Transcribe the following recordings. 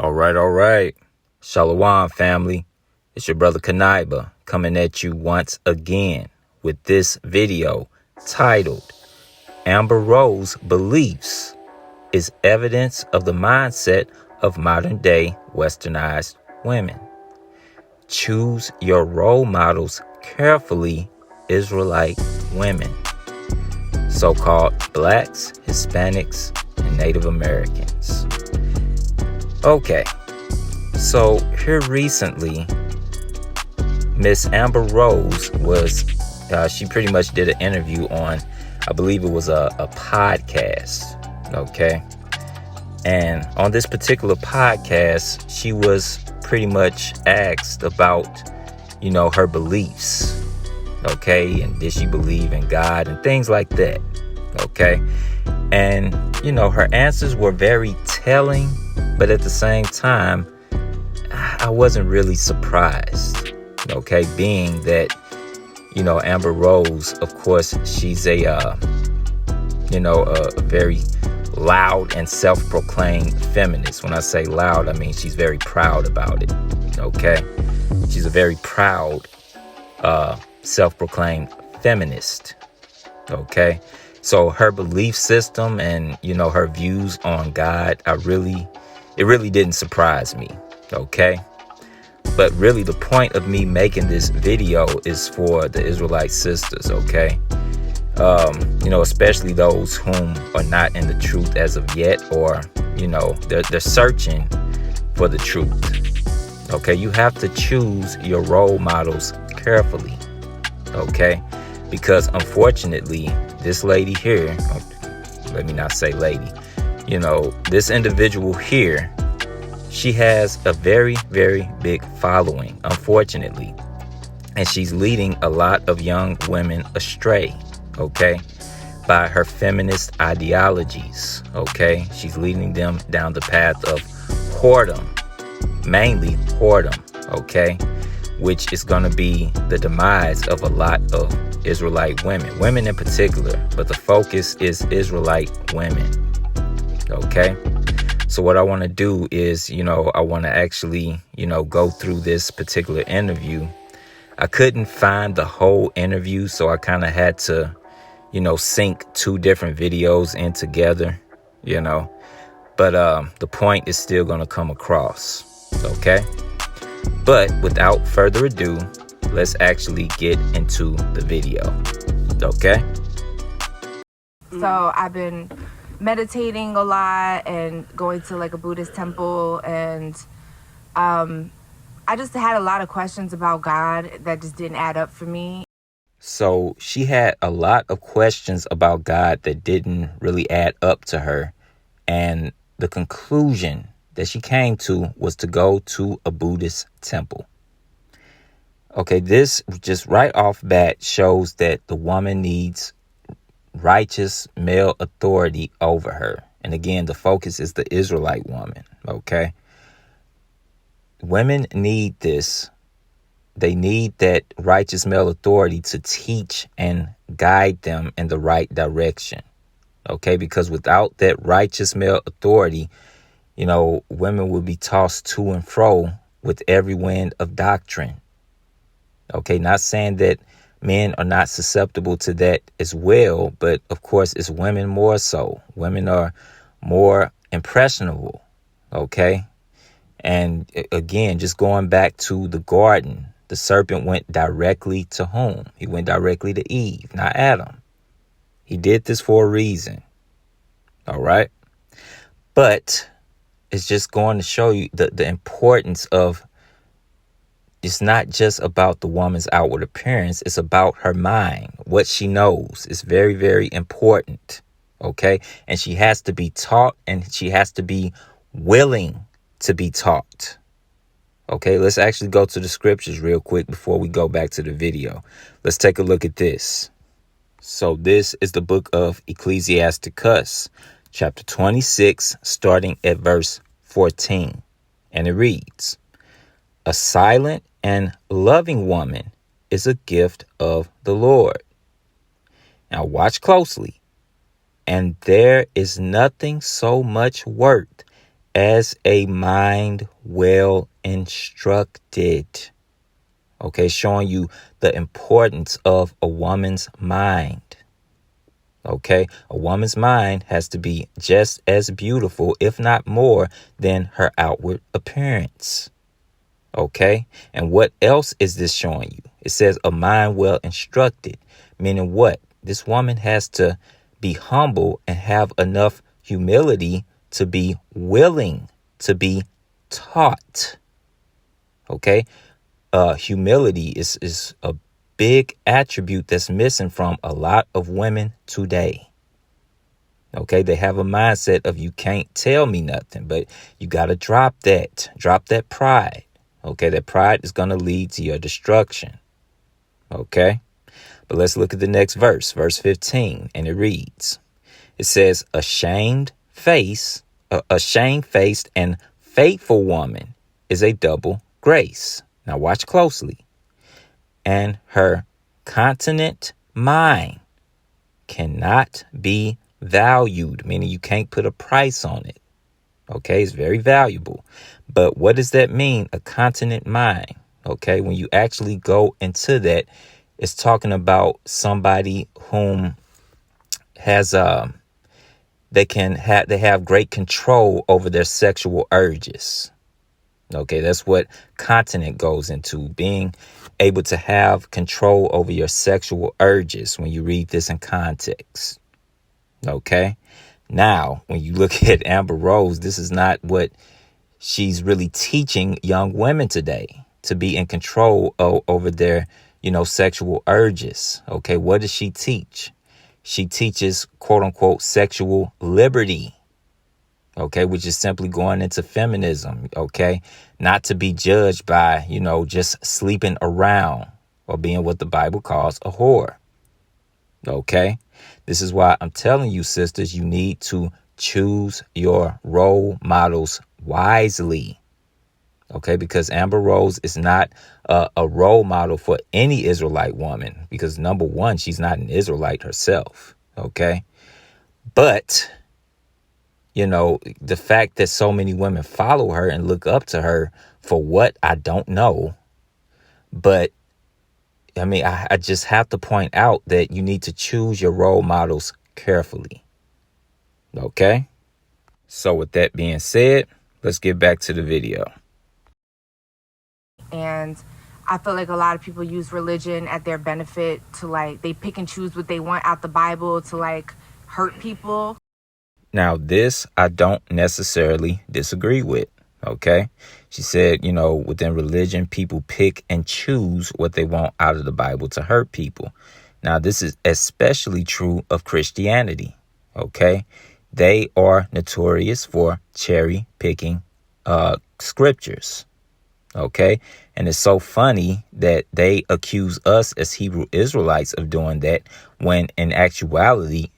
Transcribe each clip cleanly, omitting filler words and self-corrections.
All right. Shalom, family. It's your brother Kanaiba coming at you once again with this video titled Amber Rose Beliefs is Evidence of the Mindset of Modern Day Westernized Women. Choose your role models carefully, Israelite women. So-called blacks, Hispanics, and Native Americans. Okay, so here recently, Miss Amber Rose was, she pretty much did an interview on, I believe it was a podcast, okay? And on this particular podcast, she was pretty much asked about, her beliefs, okay? And did she believe in God and things like that, okay? And, her answers were very telling, but at the same time, I wasn't really surprised, okay? Being that, Amber Rose, of course, she's a very loud and self-proclaimed feminist. When I say loud, I mean she's very proud about it, okay? She's a very proud, self-proclaimed feminist, okay? So her belief system and, her views on God, it really didn't surprise me, okay? But really the point of me making this video is for the Israelite sisters, okay? Especially those whom are not in the truth as of yet, or, they're searching for the truth, okay? You have to choose your role models carefully, okay? Because unfortunately, this lady here, let me not say lady, this individual here, she has a very, very big following, unfortunately. And she's leading a lot of young women astray, okay, by her feminist ideologies, okay? She's leading them down the path of whoredom, mainly whoredom, okay? Which is going to be the demise of a lot of Israelite women in particular, but the focus is Israelite women, okay? So what I want to do is, I want to actually, go through this particular interview. I couldn't find the whole interview, so I kind of had to, sync two different videos in together, but the point is still going to come across, okay? But without further ado, let's actually get into the video, okay? So I've been meditating a lot and going to like a Buddhist temple, and I just had a lot of questions about God that just didn't add up for me. So she had a lot of questions about God that didn't really add up to her, and the conclusion that she came to was to go to a Buddhist temple. Okay, this just right off bat shows that the woman needs righteous male authority over her. And again, the focus is the Israelite woman, okay? Women need this. They need that righteous male authority to teach and guide them in the right direction, okay? Because without that righteous male authority, women will be tossed to and fro with every wind of doctrine. Okay, not saying that men are not susceptible to that as well, but of course it's women more so. Women are more impressionable, okay? And again, just going back to the garden, the serpent went directly to whom? He went directly to Eve, not Adam. He did this for a reason, all right? But it's just going to show you the importance of, it's not just about the woman's outward appearance. It's about her mind, what she knows. It's very, very important, okay? And she has to be taught, and she has to be willing to be taught. Okay, let's actually go to the scriptures real quick before we go back to the video. Let's take a look at this. So this is the book of Ecclesiasticus, chapter 26, starting at verse 14. And it reads, "A silent and loving woman is a gift of the Lord." Now watch closely. "And there is nothing so much worth as a mind well instructed. Okay, showing you the importance of a woman's mind. Okay, a woman's mind has to be just as beautiful, if not more, than her outward appearance. Okay, and what else is this showing you? It says a mind well instructed, meaning what? This woman has to be humble and have enough humility to be willing to be taught. Okay, humility is a big attribute that's missing from a lot of women today. Okay, they have a mindset of you can't tell me nothing, but you got to drop that pride. Okay, that pride is going to lead to your destruction. Okay, but let's look at the next verse 15, and it reads, it says, a shamefaced and faithful woman is a double grace. Now watch closely. And her continent mind cannot be valued, meaning you can't put a price on it. Okay, it's very valuable. But what does that mean, a continent mind? Okay, when you actually go into that, it's talking about somebody whom has they have great control over their sexual urges. Okay, that's what continent goes into, being able to have control over your sexual urges when you read this in context. Okay, now when you look at Amber Rose, this is not what she's really teaching young women today, to be in control over their, sexual urges. Okay, what does she teach? She teaches, quote unquote, sexual liberty. Okay, which is simply going into feminism, okay? Not to be judged by, just sleeping around or being what the Bible calls a whore. Okay, this is why I'm telling you, sisters, you need to choose your role models wisely. Okay, because Amber Rose is not a role model for any Israelite woman, because number one, she's not an Israelite herself. Okay, but the fact that so many women follow her and look up to her for what, I don't know. But I mean, I just have to point out that you need to choose your role models carefully. Okay. So with that being said, let's get back to the video. And I feel like a lot of people use religion at their benefit to they pick and choose what they want out the Bible to hurt people. Now, this I don't necessarily disagree with. Okay. She said, within religion, people pick and choose what they want out of the Bible to hurt people. Now, this is especially true of Christianity. Okay. They are notorious for cherry picking scriptures. Okay. And it's so funny that they accuse us as Hebrew Israelites of doing that, when in actuality,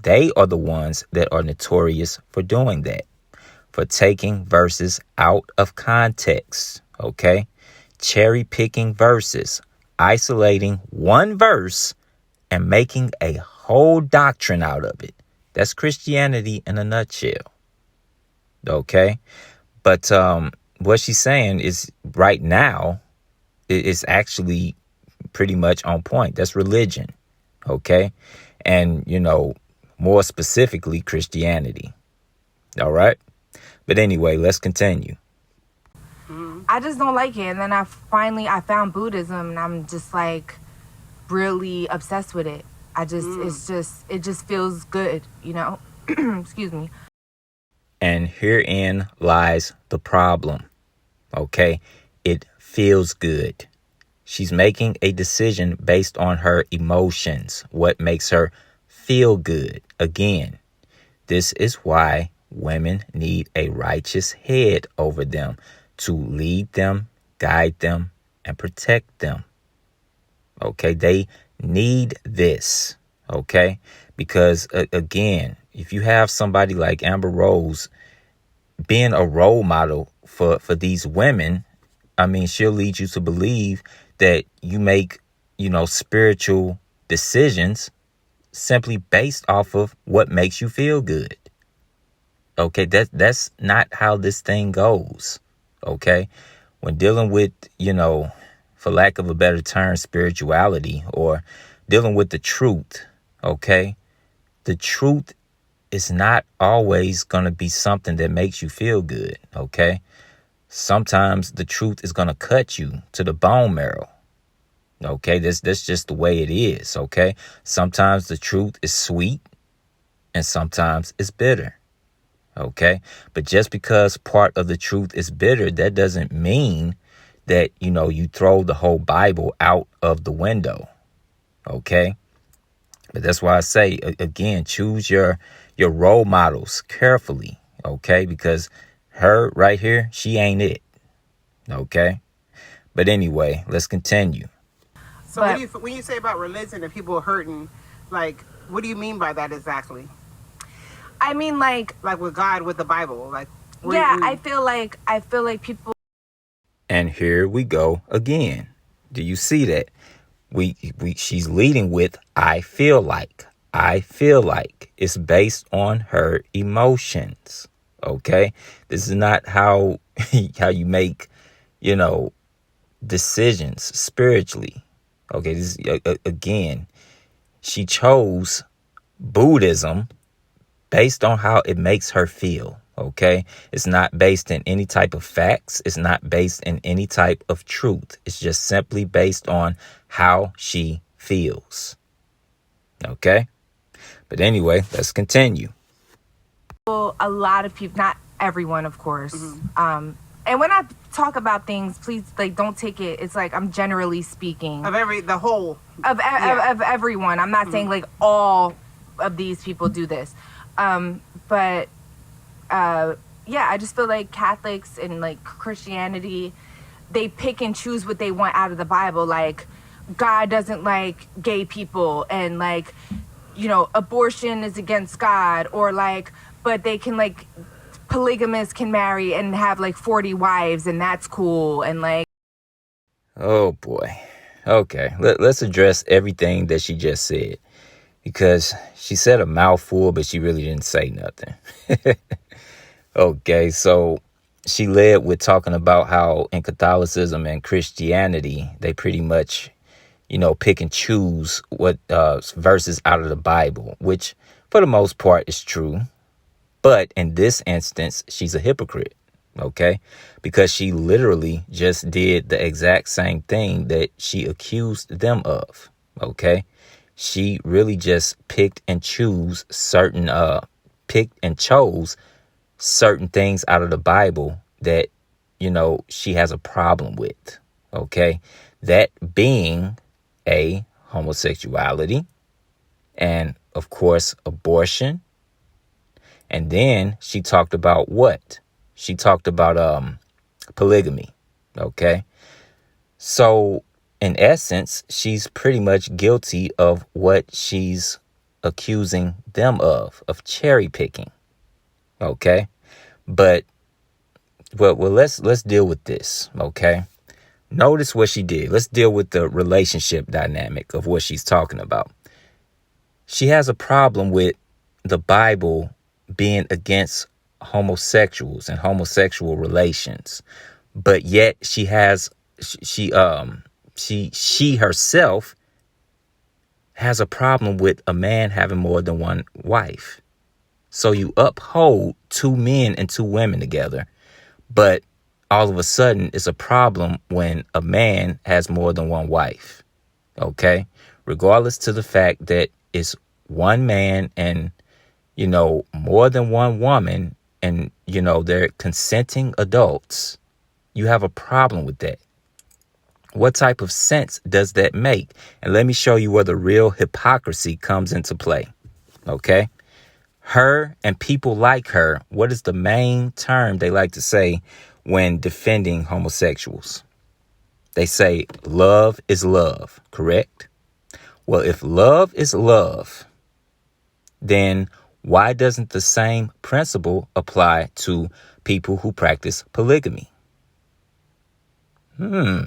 they are the ones that are notorious for doing that, for taking verses out of context. Okay. Cherry picking verses, isolating one verse and making a whole doctrine out of it. That's Christianity in a nutshell. Okay. But what she's saying is right now is actually pretty much on point. That's religion. Okay. And, more specifically, Christianity. All right. But anyway, let's continue. I just don't like it. And then I found Buddhism, and I'm just really obsessed with it. It just feels good, excuse me. And herein lies the problem. Okay. It feels good. She's making a decision based on her emotions, what makes her feel good. Again, this is why women need a righteous head over them to lead them, guide them, and protect them. Okay, they need this. Okay, because again, if you have somebody like Amber Rose being a role model for these women, I mean, she'll lead you to believe that you make, spiritual decisions simply based off of what makes you feel good. Okay, that's not how this thing goes. Okay, when dealing with, for lack of a better term, spirituality, or dealing with the truth, okay, the truth is not always going to be something that makes you feel good. Okay, sometimes the truth is going to cut you to the bone marrow. Okay, that's just the way it is. Okay, sometimes the truth is sweet and sometimes it's bitter. Okay, but just because part of the truth is bitter, that doesn't mean that, you throw the whole Bible out of the window. Okay, but that's why I say, again, choose your role models carefully. Okay, because her right here, she ain't it. Okay, but anyway, let's continue. So when you say about religion and people hurting, like, what do you mean by that exactly? I mean, like with God, with the Bible, like. Yeah, I feel like people. And here we go again. Do you see that? She's leading with I feel like. I feel like. It's based on her emotions. Okay? This is not how you make, decisions spiritually. Okay, this again, she chose Buddhism based on how it makes her feel. Okay, it's not based in any type of facts. It's not based in any type of truth. It's just simply based on how she feels. Okay, but anyway, let's continue. A lot of people, not everyone, of course. And when I talk about things, please, like, don't take it. It's like I'm generally speaking of everyone. I'm not saying like all of these people do this, but yeah, I just feel like Catholics and like Christianity, they pick and choose what they want out of the Bible. Like, God doesn't like gay people, and like, abortion is against God, or like, but they can, like, polygamists can marry and have like 40 wives, and that's cool. And like, oh boy. Okay, let's address everything that she just said, because she said a mouthful, but she really didn't say nothing. Okay, so she led with talking about how in Catholicism and Christianity, they pretty much, pick and choose what verses out of the Bible, which for the most part is true. But in this instance, she's a hypocrite. Okay, because she literally just did the exact same thing that she accused them of. Okay, she really just picked and chose certain things out of the Bible that, she has a problem with. Okay, that being homosexuality, and of course abortion. And then she talked about what? She talked about polygamy. Okay. So in essence, she's pretty much guilty of what she's accusing them of cherry picking. Okay. But let's deal with this. Okay. Notice what she did. Let's deal with the relationship dynamic of what she's talking about. She has a problem with the Bible being against homosexuals and homosexual relations, but yet she herself has a problem with a man having more than one wife. So you uphold two men and two women together, but all of a sudden it's a problem when a man has more than one wife. Okay, regardless to the fact that it's one man and, more than one woman, and, they're consenting adults, you have a problem with that. What type of sense does that make? And let me show you where the real hypocrisy comes into play. Okay? Her and people like her, what is the main term they like to say when defending homosexuals? They say love is love, correct? Well, if love is love, then why doesn't the same principle apply to people who practice polygamy?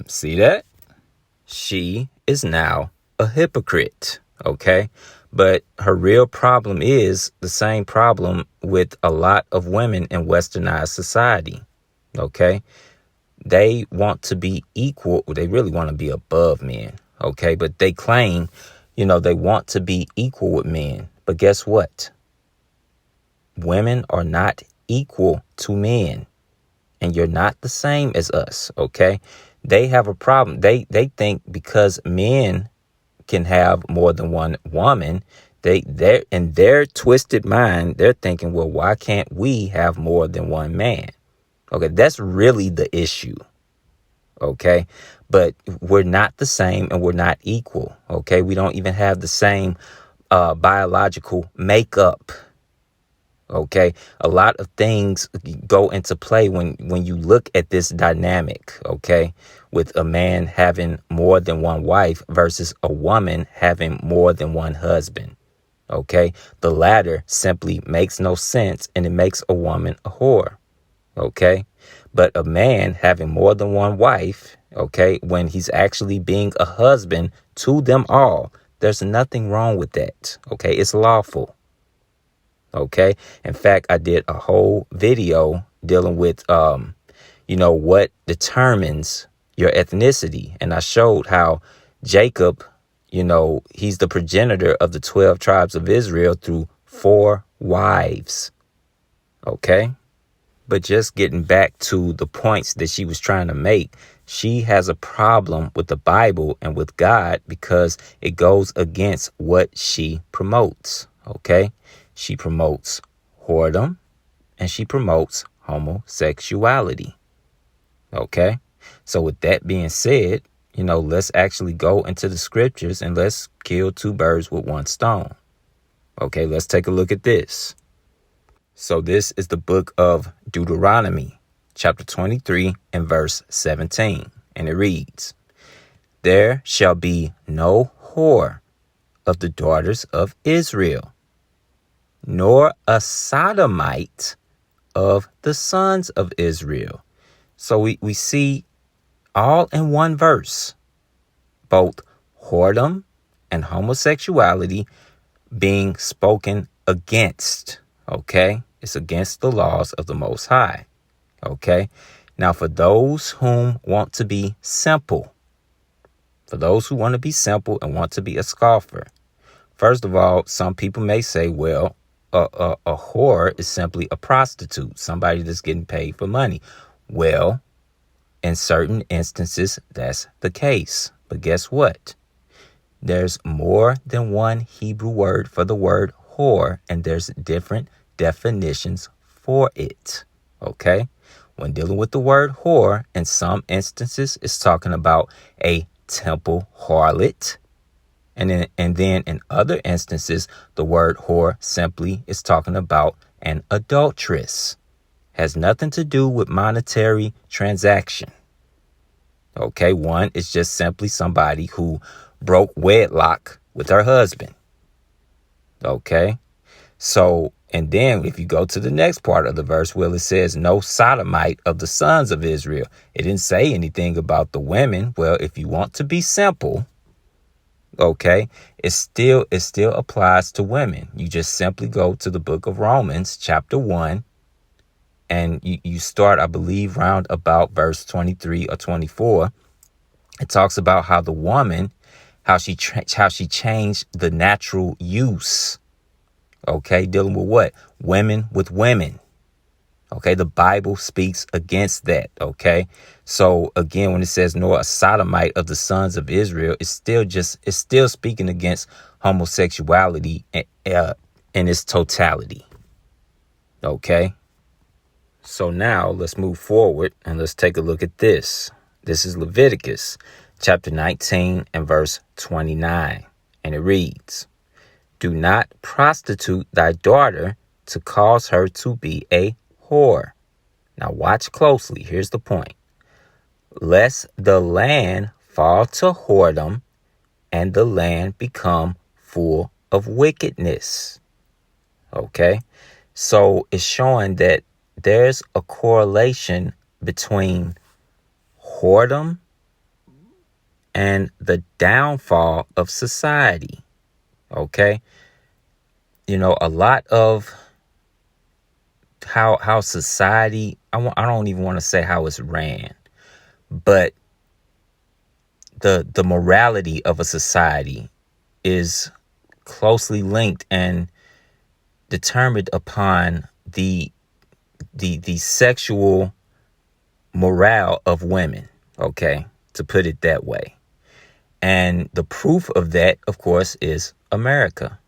See that? She is now a hypocrite. Okay. But her real problem is the same problem with a lot of women in Westernized society. Okay. They want to be equal. They really want to be above men. Okay. But they claim, they want to be equal with men. But guess what? Women are not equal to men. And you're not the same as us. Okay. They have a problem. They think because men can have more than one woman, they're in their twisted mind, they're thinking, well, why can't we have more than one man? Okay, that's really the issue. Okay, but we're not the same and we're not equal. Okay, we don't even have the same biological makeup. Okay, a lot of things go into play when you look at this dynamic. Okay, with a man having more than one wife versus a woman having more than one husband. Okay, the latter simply makes no sense and it makes a woman a whore. Okay, but a man having more than one wife, okay, when he's actually being a husband to them all, there's nothing wrong with that. Okay, it's lawful. Okay. In fact, I did a whole video dealing with, what determines your ethnicity. And I showed how Jacob, he's the progenitor of the 12 tribes of Israel through 4 wives. Okay. But just getting back to the points that she was trying to make, she has a problem with the Bible and with God because it goes against what she promotes. Okay. She promotes whoredom and she promotes homosexuality. Okay. So with that being said, let's actually go into the scriptures and let's kill 2 birds with 1 stone. Okay. Let's take a look at this. So this is the book of Deuteronomy, chapter 23 and verse 17. And it reads, "There shall be no whore of the daughters of Israel, nor a sodomite of the sons of Israel." So we see all in one verse, both whoredom and homosexuality being spoken against. Okay, it's against the laws of the Most High. Okay, now for those whom want to be simple, and want to be a scoffer, first of all, some people may say, well, a whore is simply a prostitute, somebody that's getting paid for money. Well, in certain instances, that's the case. But guess what? There's more than one Hebrew word for the word whore, and there's different definitions for it. Okay? When dealing with the word whore, in some instances, it's talking about a temple harlot. And then in other instances, the word whore simply is talking about an adulteress. Has nothing to do with monetary transaction. Okay, one is just simply somebody who broke wedlock with her husband. Okay, so, and then if you go to the next part of the verse, well, it says no sodomite of the sons of Israel. It didn't say anything about the women. Well, if you want to be simple, okay, it still applies to women. You just simply go to the book of Romans, chapter 1, and you start, I believe, round about verse 23 or 24. It talks about how the woman, how she changed the natural use. Okay, dealing with what? Women with women. Okay, the Bible speaks against that. Okay, so again, when it says nor a sodomite of the sons of Israel, it's still speaking against homosexuality in its totality. Okay, so now let's move forward and let's take a look at this. This is Leviticus chapter 19 and verse 29, and it reads, "Do not prostitute thy daughter to cause her to be a whore." Now watch closely. Here's the point. "Lest the land fall to whoredom and the land become full of wickedness." Okay. So it's showing that there's a correlation between whoredom and the downfall of society. Okay. You know, a lot of how society, I don't even want to say how it's ran, but the morality of a society is closely linked and determined upon the sexual morale of women, okay, to put it that way. And the proof of that, of course, is America.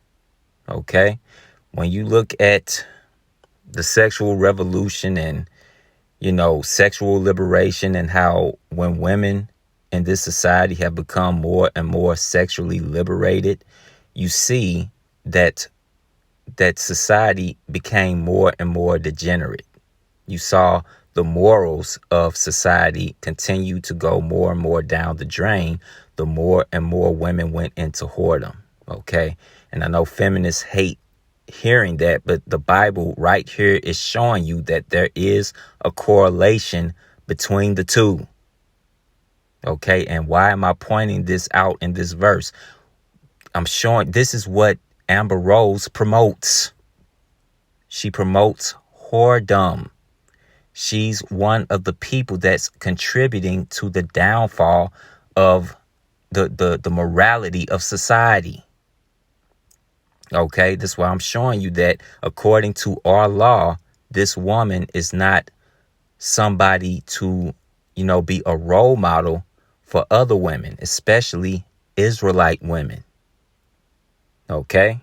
Okay. When you look at the sexual revolution and, you know, sexual liberation, and how when women in this society have become more and more sexually liberated, you see that society became more and more degenerate. You saw the morals of society continue to go more and more down the drain the more and more women went into whoredom. Okay. And I know feminists hate hearing that, but the Bible right here is showing you that there is a correlation between the two. Okay. And why am I pointing this out in this verse? I'm showing this is what Amber Rose promotes. She promotes whoredom. She's one of the people that's contributing to the downfall of the morality of society. Okay, that's why I'm showing you that according to our law, this woman is not somebody to, you know, be a role model for other women, especially Israelite women. Okay,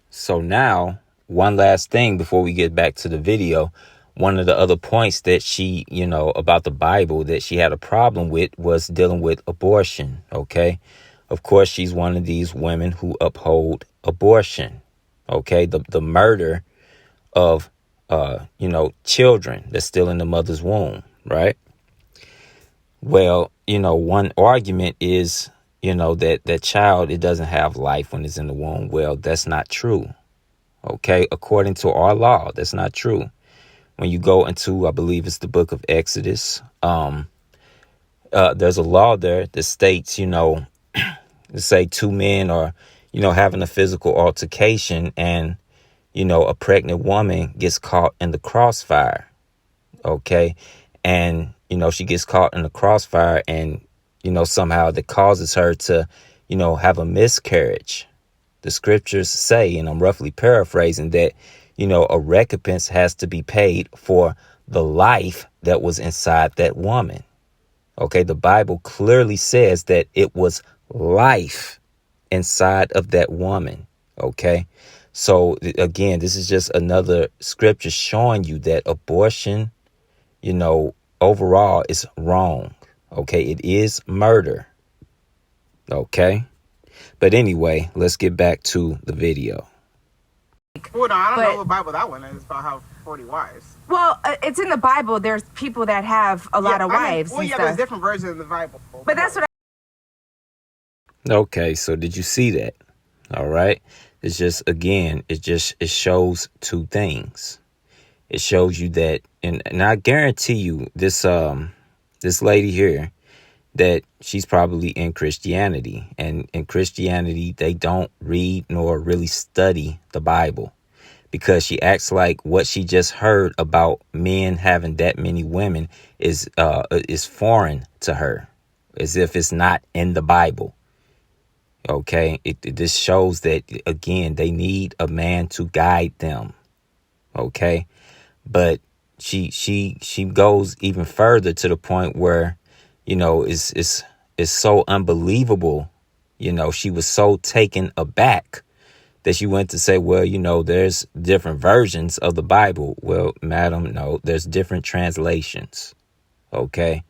so now one last thing before we get back to the video. One of the other points that she, you know, about the Bible that she had a problem with was dealing with abortion. Okay. Of course, she's one of these women who uphold abortion. Okay. The murder of, you know, children that's still in the mother's womb. Right. Well, you know, one argument is, you know, that child, it doesn't have life when it's in the womb. Well, that's not true. Okay. According to our law, that's not true. When you go into, I believe it's the book of Exodus, there's a law there that states, you know, say two men are, you know, having a physical altercation, and, you know, a pregnant woman gets caught in the crossfire. Okay. And, you know, she gets caught in the crossfire, and, you know, somehow that causes her to, you know, have a miscarriage. The scriptures say, and I'm roughly paraphrasing, that, you know, a recompense has to be paid for the life that was inside that woman. Okay, the Bible clearly says that it was life inside of that woman. Okay, so again, this is just another scripture showing you that abortion, you know, overall is wrong. Okay, it is murder. Okay, but anyway, let's get back to the video. Well, no, I don't know what Bible that one is about how 40 wives. Well, it's in the Bible. There's people that have a lot of wives. Well, yeah, there's different versions of the Bible. But that's what Okay, so did you see that? All right. It's just, again, it shows two things. It shows you that, and I guarantee you this lady here, that she's probably in Christianity, and in Christianity, they don't read nor really study the Bible, because she acts like what she just heard about men having that many women is foreign to her, as if it's not in the Bible. Okay, this shows that, again, they need a man to guide them. Okay, but she goes even further to the point where, you know, it's so unbelievable. You know, she was so taken aback that she went to say, well, you know, there's different versions of the Bible. Well, madam, no, there's different translations. Okay,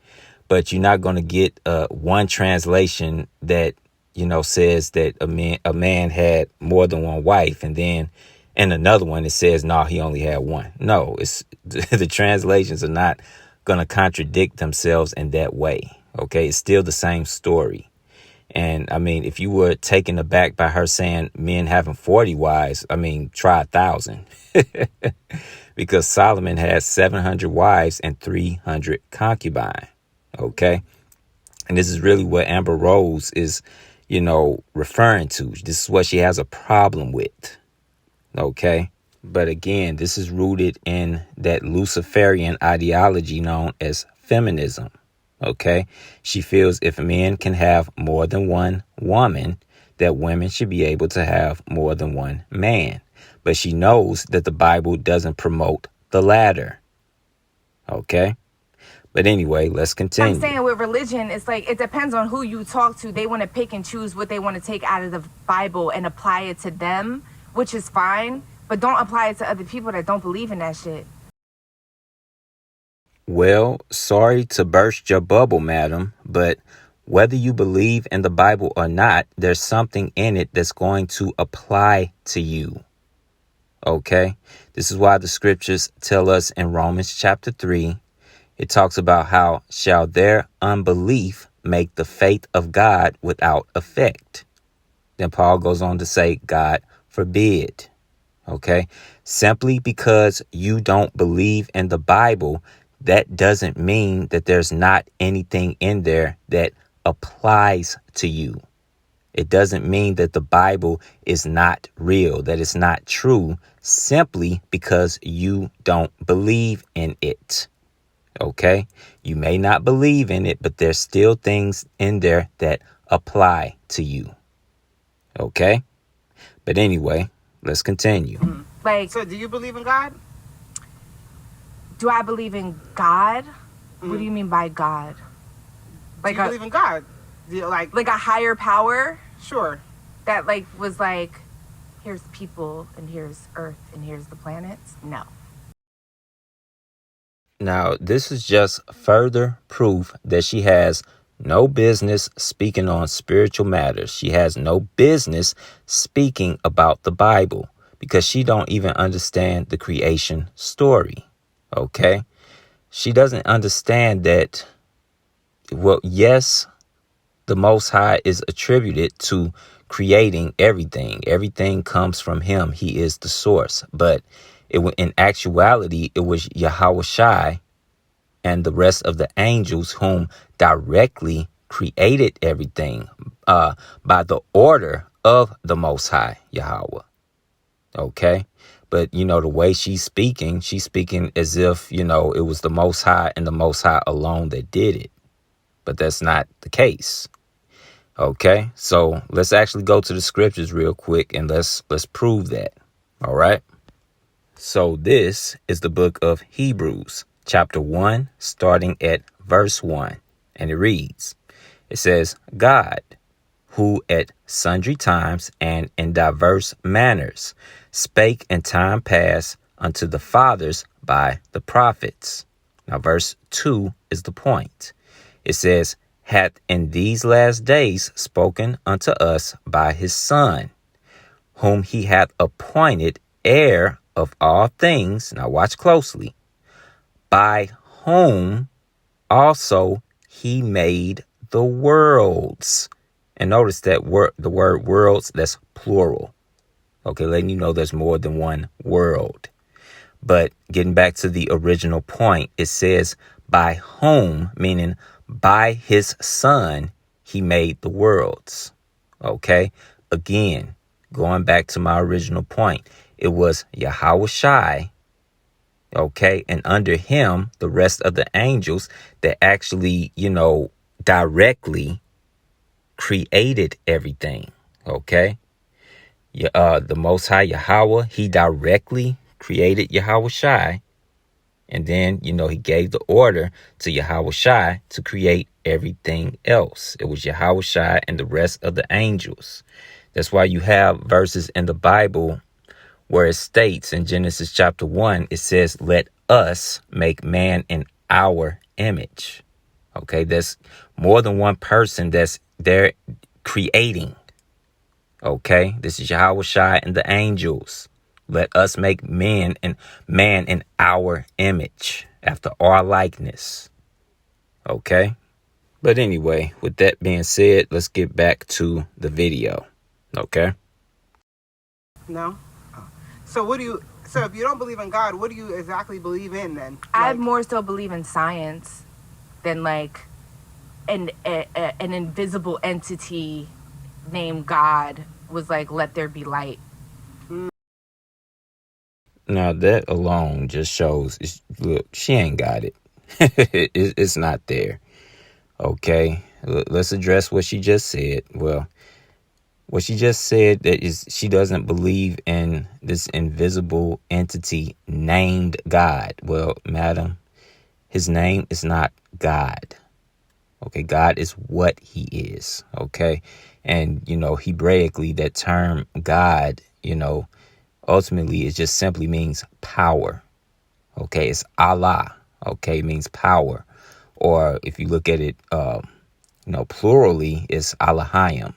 but you're not going to get one translation that, you know, says that a man had more than one wife, and then in another one it says, no, he only had one. No, it's the translations are not going to contradict themselves in that way. Okay, it's still the same story. And I mean, if you were taken aback by her saying men having 40 wives, I mean, try 1,000. Because Solomon had 700 wives and 300 concubines. Okay. And this is really what Amber Rose is, referring to. This is what she has a problem with. Okay. But again, this is rooted in that Luciferian ideology known as feminism. Okay. She feels if men can have more than one woman, that women should be able to have more than one man. But she knows that the Bible doesn't promote the latter. Okay. But anyway, let's continue. I'm saying with religion, it's like it depends on who you talk to. They want to pick and choose what they want to take out of the Bible and apply it to them, which is fine. But don't apply it to other people that don't believe in that shit. Well, sorry to burst your bubble, madam, but whether you believe in the Bible or not, there's something in it that's going to apply to you. Okay? This is why the scriptures tell us in Romans chapter 3, it talks about how shall their unbelief make the faith of God without effect. Then Paul goes on to say, God forbid. Okay? Simply because you don't believe in the Bible, that doesn't mean that there's not anything in there that applies to you. It doesn't mean that the Bible is not real, that it's not true, simply because you don't believe in it. Okay? You may not believe in it, but there's still things in there that apply to you. Okay? But anyway, let's continue. So do you believe in God? Do I believe in God? What do you mean by God? Do you believe in God? Do you like a higher power? Sure. That was here's people and here's Earth and here's the planets? No. Now, this is just further proof that she has no business speaking on spiritual matters. She has no business speaking about the Bible because she don't even understand the creation story. Okay? She doesn't understand that, well, yes, the Most High is attributed to creating everything. Everything comes from him. He is the source. But in actuality, it was Yahweh Shai and the rest of the angels whom directly created everything by the order of the Most High Yahweh. Okay? But, the way she's speaking as if, it was the Most High and the Most High alone that did it. But that's not the case. Okay? So let's actually go to the scriptures real quick and let's prove that. All right? So this is the book of Hebrews, chapter 1, starting at verse 1. And it reads, it says, God, who at sundry times and in diverse manners spake in time past unto the fathers by the prophets. Now, verse 2 is the point. It says, hath in these last days spoken unto us by his Son, whom he hath appointed heir of all things. Now watch closely. By whom also he made the worlds. And notice that the word worlds, that's plural. Okay, letting you know there's more than one world. But getting back to the original point, it says by whom, meaning by his Son, he made the worlds. Okay, again, going back to my original point, it was Yahweh Shai, okay, and under him, the rest of the angels that actually, directly created everything, okay? The Most High Yahweh, he directly created Yahweh Shai, and then, he gave the order to Yahweh Shai to create everything else. It was Yahweh Shai and the rest of the angels. That's why you have verses in the Bible where it states in Genesis chapter 1, it says, let us make man in our image. Okay, that's more than one person that's there creating. Okay, this is Yahweh Shai and the angels. Let us make man in our image, after our likeness. Okay, but anyway, with that being said, let's get back to the video. Okay. No. So if you don't believe in God, what do you exactly believe in then? I more so believe in science than an invisible entity name God was like, let there be light. Now that alone just shows, look, she ain't got it. It's not there. Okay, let's address what she just said. Well, what she just said that is she doesn't believe in this invisible entity named God. Well, madam, his name is not God. Okay, God is what he is. Okay, and Hebraically, that term God, ultimately it just simply means power. Okay, it's Allah. Okay, it means power. Or if you look at it, plurally, it's Allahayim.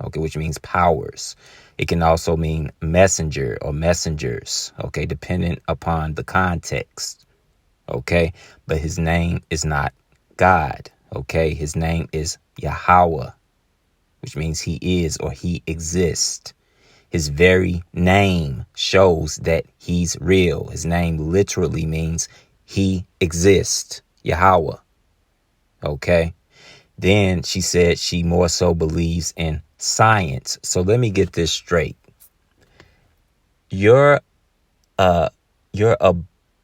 Okay, which means powers. It can also mean messenger or messengers. Okay, depending upon the context. Okay, but his name is not God. Okay, his name is Yahweh, which means he is or he exists. His very name shows that he's real. His name literally means he exists. Yahweh. Okay. Then she said she more so believes in science. So let me get this straight. You're a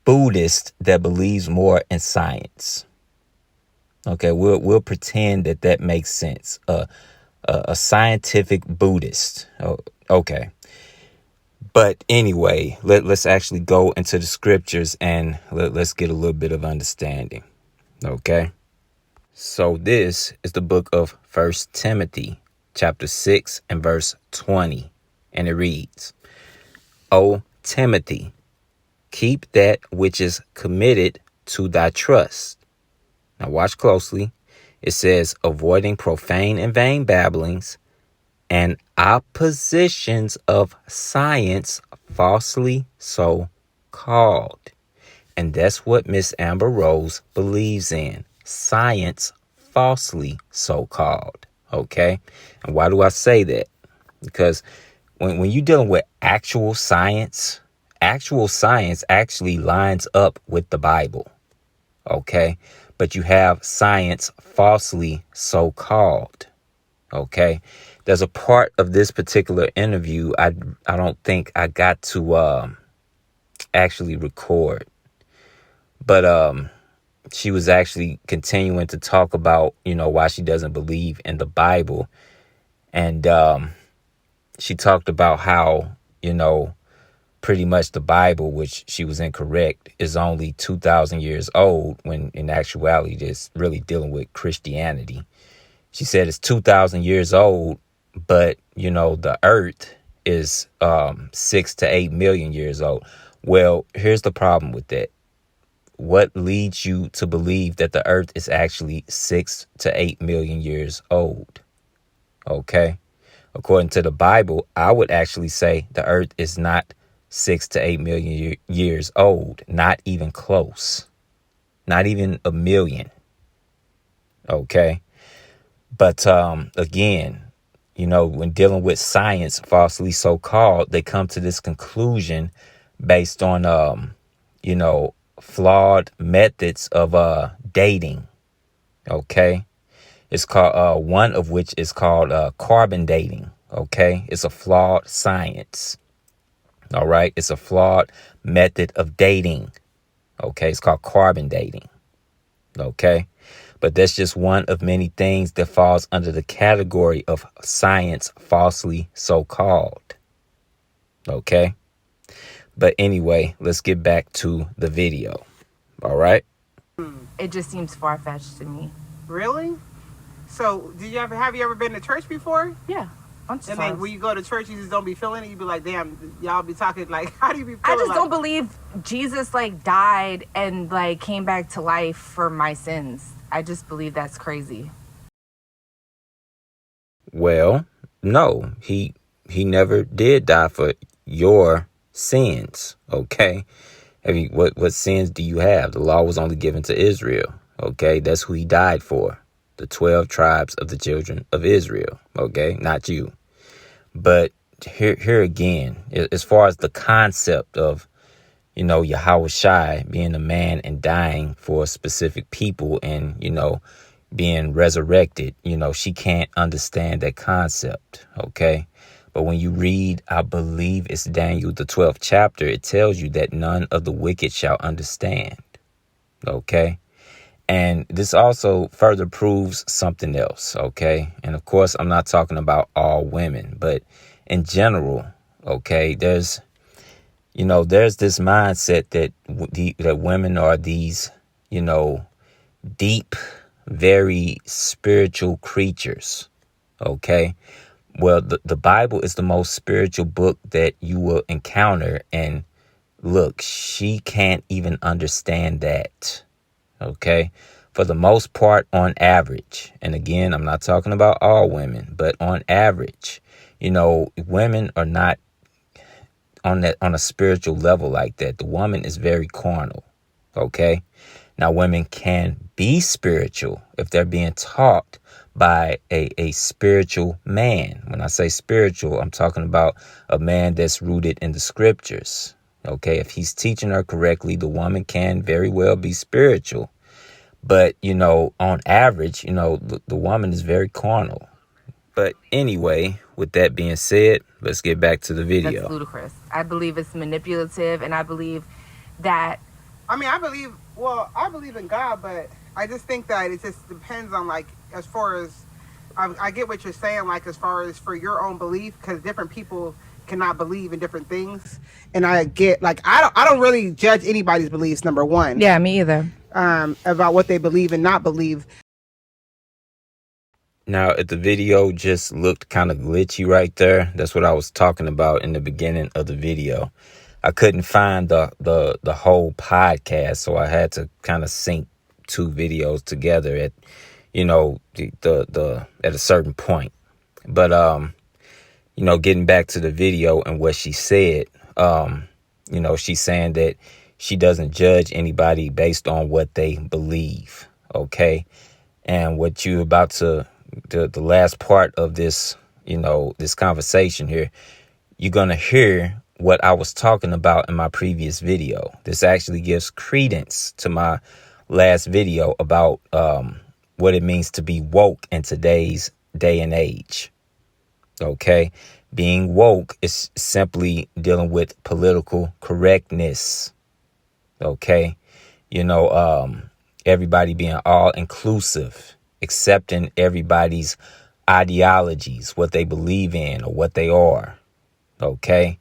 Buddhist that believes more in science. Okay, we'll pretend that makes sense. A scientific Buddhist. Oh, okay. But anyway, let's actually go into the scriptures and let's get a little bit of understanding. Okay. So this is the book of 1 Timothy, chapter 6 and verse 20. And it reads, O Timothy, keep that which is committed to thy trust. Now watch closely. It says, avoiding profane and vain babblings and oppositions of science falsely so called. And that's what Miss Amber Rose believes in. Science falsely so called. Okay. And why do I say that? Because when you're dealing with actual science actually lines up with the Bible. Okay. But you have science falsely so called. Okay. There's a part of this particular interview I don't think I got to actually record. But she was actually continuing to talk about, why she doesn't believe in the Bible. And she talked about how, pretty much the Bible, which she was incorrect, is only 2,000 years old, when in actuality it's really dealing with Christianity. She said it's 2,000 years old, but, the earth is 6 to 8 million years old. Well, here's the problem with that. What leads you to believe that the earth is actually 6 to 8 million years old? Okay. According to the Bible, I would actually say the earth is not 6 to 8 million years old. Not even close. Not even a million. Okay. But again, when dealing with science falsely so called, they come to this conclusion based on, flawed methods of dating. Okay. It's called one of which is called carbon dating. Okay. It's a flawed science. All right. It's a flawed method of dating. Okay. It's called carbon dating. Okay. But that's just one of many things that falls under the category of science falsely so called. Okay. But anyway, let's get back to the video. All right. It just seems far-fetched to me. Really? So, have you ever been to church before? Yeah. And then when you go to church, you just don't be feeling it. You be like, damn, y'all be talking like, how do you be feeling? I just don't believe Jesus died and came back to life for my sins. I just believe that's crazy. Well, no, he never did die for your sins. Okay. I mean, what sins do you have? The law was only given to Israel. Okay. That's who he died for. The 12 tribes of the children of Israel. Okay. Not you. But here again, as far as the concept of, Yahweh Shai being a man and dying for specific people and, being resurrected, she can't understand that concept. Okay. But when you read, I believe it's Daniel, the 12th chapter, it tells you that none of the wicked shall understand. Okay. And this also further proves something else. Okay. And of course, I'm not talking about all women, but in general, okay, there's this mindset that that women are these, deep, very spiritual creatures. Okay. Well, the Bible is the most spiritual book that you will encounter. And look, she can't even understand that. Okay. For the most part, on average. And again, I'm not talking about all women, but on average, women are not on a spiritual level like that. The woman is very carnal. Okay. Now, women can be spiritual if they're being taught by a spiritual man. When I say spiritual, I'm talking about a man that's rooted in the scriptures. Okay, if he's teaching her correctly, the woman can very well be spiritual. But, on average, the woman is very carnal. But anyway, with that being said, let's get back to the video. That's ludicrous. I believe it's manipulative, and I believe that... I believe in God, but I just think that it just depends on, like, as far as... I get what you're saying, like, as far as for your own belief, because different people cannot believe in different things. And I get, like, I don't really judge anybody's beliefs, number one. Yeah, me either. About what they believe and not believe. Now, if the video just looked kind of glitchy right there, that's what I was talking about in the beginning of the video. I couldn't find the whole podcast, so I had to kind of sync two videos together at, the at a certain point. But getting back to the video and what she said, she's saying that she doesn't judge anybody based on what they believe. Okay. And what you about to, the last part of this, this conversation here, you're going to hear what I was talking about in my previous video. This actually gives credence to my last video about what it means to be woke in today's day and age. Okay. Being woke is simply dealing with political correctness. Okay. Everybody being all inclusive, accepting everybody's ideologies, what they believe in or what they are. Okay.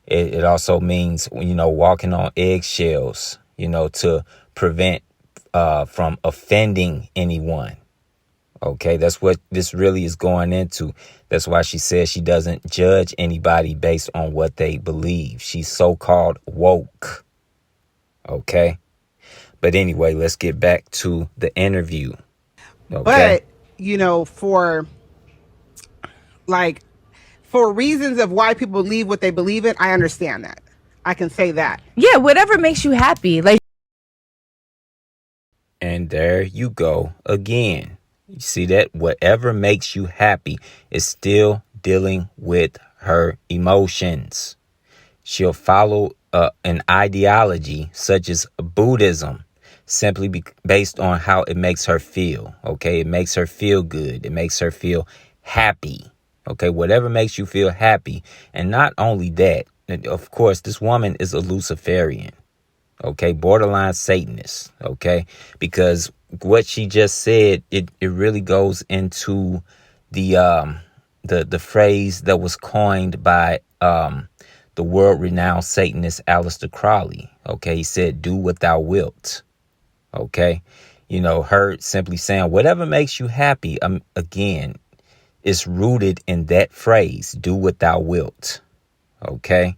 It also means, walking on eggshells, to prevent from offending anyone. Okay, that's what this really is going into. That's why she says she doesn't judge anybody based on what they believe. She's so-called woke. Okay. But anyway, let's get back to the interview. Okay. But, for reasons of why people believe what they believe in, I understand that. I can say that. Yeah, whatever makes you happy. Like. And there you go again. You see that? Whatever makes you happy is still dealing with her emotions. She'll follow an ideology such as Buddhism simply based on how it makes her feel. Okay, it makes her feel good. It makes her feel happy. Okay, whatever makes you feel happy. And not only that, of course, this woman is a Luciferian. Okay, borderline Satanist. Okay, because what she just said, it really goes into the phrase that was coined by the world-renowned Satanist Aleister Crowley. Okay, he said, "Do what thou wilt." Okay, her simply saying whatever makes you happy. Again, it's rooted in that phrase, "Do what thou wilt." Okay,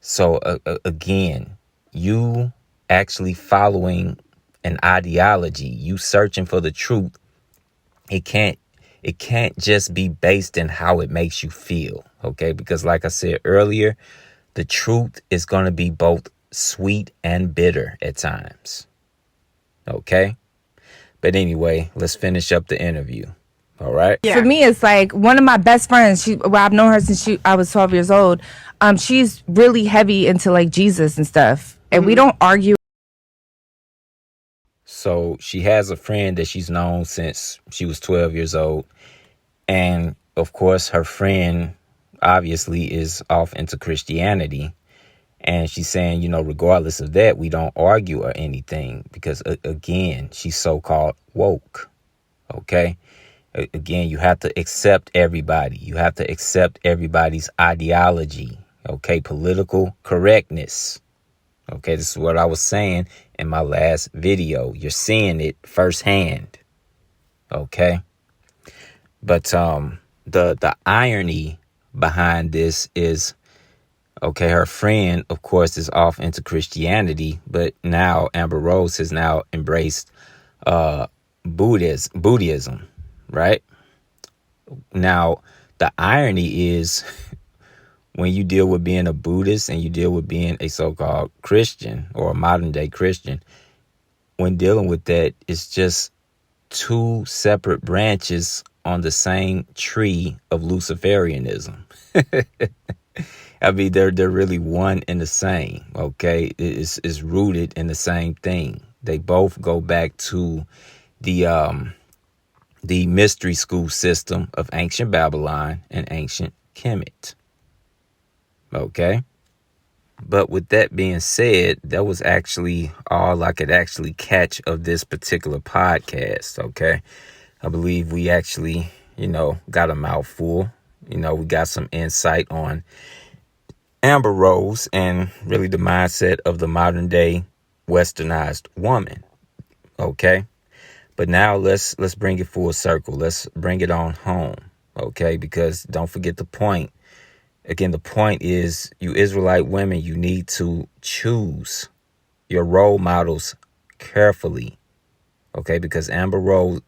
so again, you actually following an ideology, you searching for the truth. It can't just be based in how it makes you feel. Okay, because like I said earlier, the truth is going to be both sweet and bitter at times. Okay. But anyway, let's finish up the interview. All right. Yeah. For me, it's like one of my best friends. I've known her since I was 12 years old. She's really heavy into like Jesus and stuff. And we don't argue. So she has a friend that she's known since she was 12 years old. And of course, her friend obviously is off into Christianity. And she's saying, regardless of that, we don't argue or anything because, again, she's so-called woke. OK, again, you have to accept everybody. You have to accept everybody's ideology. OK, political correctness. OK, this is what I was saying in my last video. You're seeing it firsthand. OK, but the irony behind this is, okay, her friend, of course, is off into Christianity, but now Amber Rose has now embraced Buddhism, right? Now, the irony is when you deal with being a Buddhist and you deal with being a so-called Christian or a modern-day Christian, when dealing with that, it's just two separate branches on the same tree of Luciferianism. I mean, they're really one and the same, okay? It's rooted in the same thing. They both go back to the mystery school system of ancient Babylon and ancient Kemet. Okay? But with that being said, that was actually all I could actually catch of this particular podcast, okay? I believe we actually, got a mouthful. We got some insight on Amber Rose and really the mindset of the modern day Westernized woman. Okay. But now let's bring it full circle. Let's bring it on home. Okay. Because don't forget the point. Again, the point is, you Israelite women, you need to choose your role models carefully. Okay. Because Amber Rose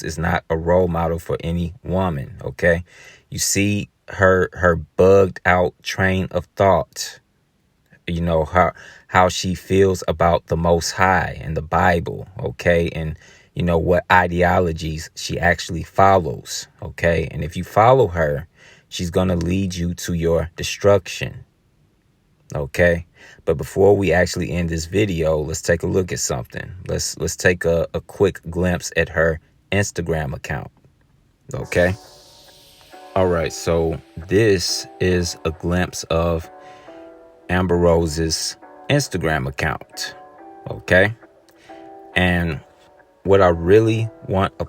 is not a role model for any woman. Okay. You see her bugged out train of thought, how she feels about the Most High and the Bible, okay, and what ideologies she actually follows, okay, and if you follow her, she's gonna lead you to your destruction, okay. But before we actually end this video, let's take a look at something. Let's take a quick glimpse at her Instagram account, okay. All right, so this is a glimpse of Amber Rose's Instagram account, okay? And what I really want to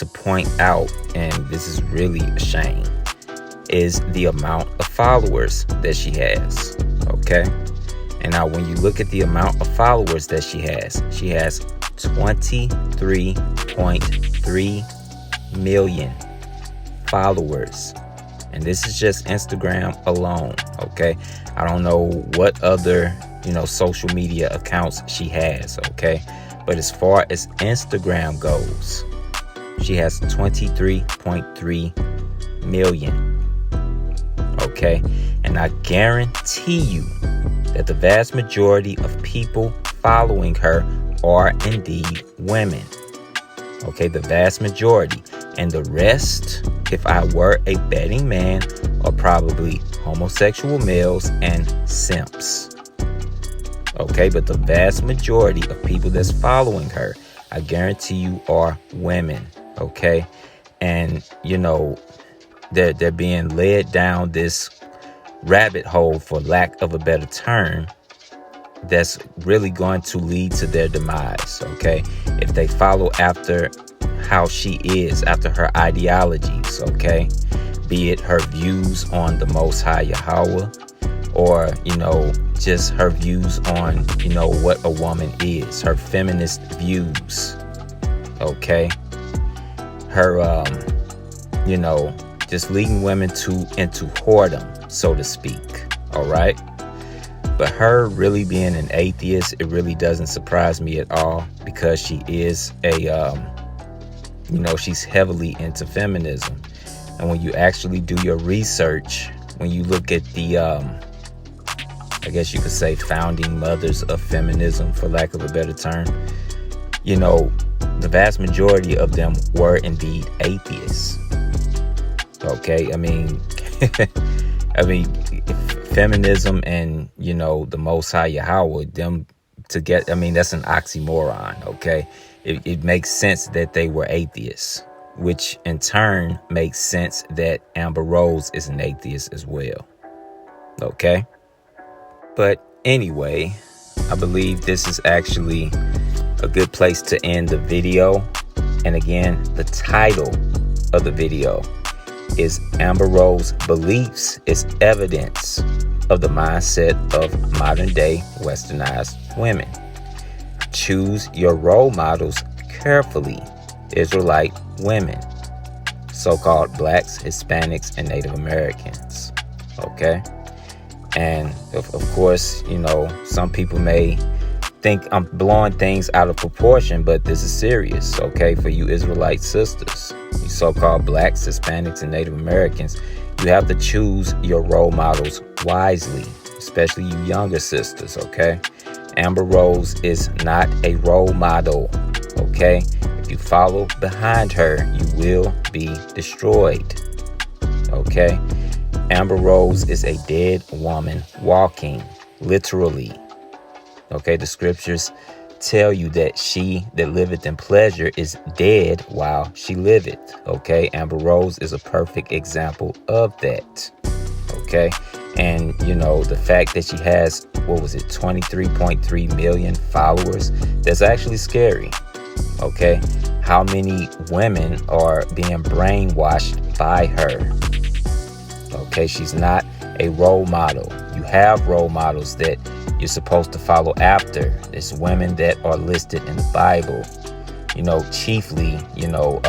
point out, and this is really a shame, is the amount of followers that she has, okay? And now when you look at the amount of followers that she has 23.3 million followers, and this is just Instagram alone, okay? I don't know what other social media accounts she has, okay? But as far as Instagram goes, she has 23.3 million, okay? And I guarantee you that the vast majority of people following her are indeed women, okay? The vast majority. And the rest, if I were a betting man, are probably homosexual males and simps. Okay, but the vast majority of people that's following her, I guarantee you, are women. Okay, and they're being led down this rabbit hole, for lack of a better term, that's really going to lead to their demise. Okay, if they follow after how she is, after her ideologies, okay, be it her views on the Most High Yahweh, or just her views on what a woman is, her feminist views, okay, her just leading women into whoredom, so to speak. All right, but her really being an atheist, it really doesn't surprise me at all, because she is she's heavily into feminism. And when you actually do your research, when you look at the, I guess you could say, founding mothers of feminism, for lack of a better term, the vast majority of them were indeed atheists. Okay, I mean, feminism and, the Most High Yahweh, them to get, I mean, that's an oxymoron, okay? It makes sense that they were atheists, which in turn makes sense that Amber Rose is an atheist as well, okay? But anyway, I believe this is actually a good place to end the video. And again, the title of the video is Amber Rose Beliefs is Evidence of the Mindset of Modern Day Westernized Women. Choose your role models carefully. Israelite women, so-called blacks, Hispanics, and Native Americans. Okay? And of course, you know, some people may think I'm blowing things out of proportion, but this is serious, okay? For you Israelite sisters, you so-called blacks, Hispanics, and Native Americans, you have to choose your role models wisely, especially you younger sisters, okay? Amber Rose is not a role model, okay? If you follow behind her, you will be destroyed, okay? Amber Rose is a dead woman walking, literally. Okay, the scriptures tell you that she that liveth in pleasure is dead while she liveth. Okay, Amber Rose is a perfect example of that. Okay, and you know, the fact that she has, 23.3 million followers, that's actually scary. Okay, how many women are being brainwashed by her? Okay, she's not a role model. You have role models that you're supposed to follow after. There's women that are listed in the Bible. You know, chiefly, you know,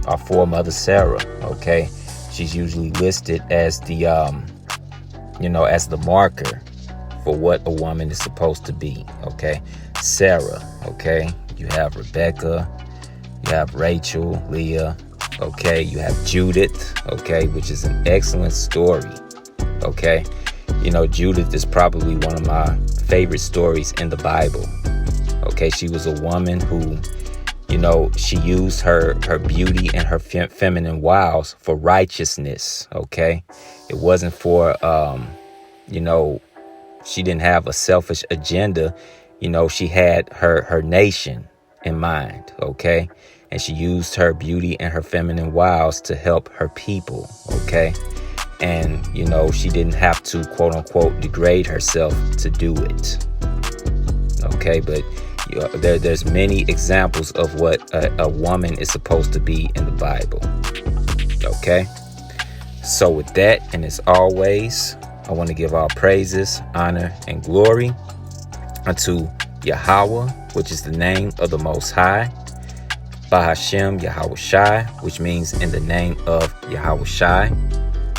our foremother Sarah. Okay, she's usually listed as the, you know, as the marker for what a woman is supposed to be. Okay, Sarah. Okay, you have Rebecca, you have Rachel, Leah. Okay, you have Judith, okay, which is an excellent story, okay? You know, Judith is probably one of my favorite stories in the Bible, okay? She was a woman who, you know, she used her beauty and her feminine wiles for righteousness, okay? It wasn't for, you know, she didn't have a selfish agenda. You know, she had her nation in mind, okay? And she used her beauty and her feminine wiles to help her people, okay? And, you know, she didn't have to, quote unquote, degrade herself to do it, okay? But you know, there's many examples of what a woman is supposed to be in the Bible, okay? So with that, and as always, I want to give all praises, honor, and glory unto Yahweh, which is the name of the Most High, Bahashem Yahweh Shai, which means in the name of Yahweh Shai.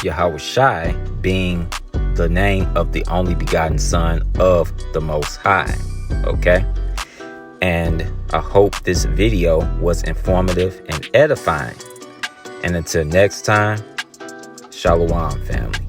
Yahweh Shai being the name of the only begotten Son of the Most High. Okay? And I hope this video was informative and edifying. And until next time, Shalom, family.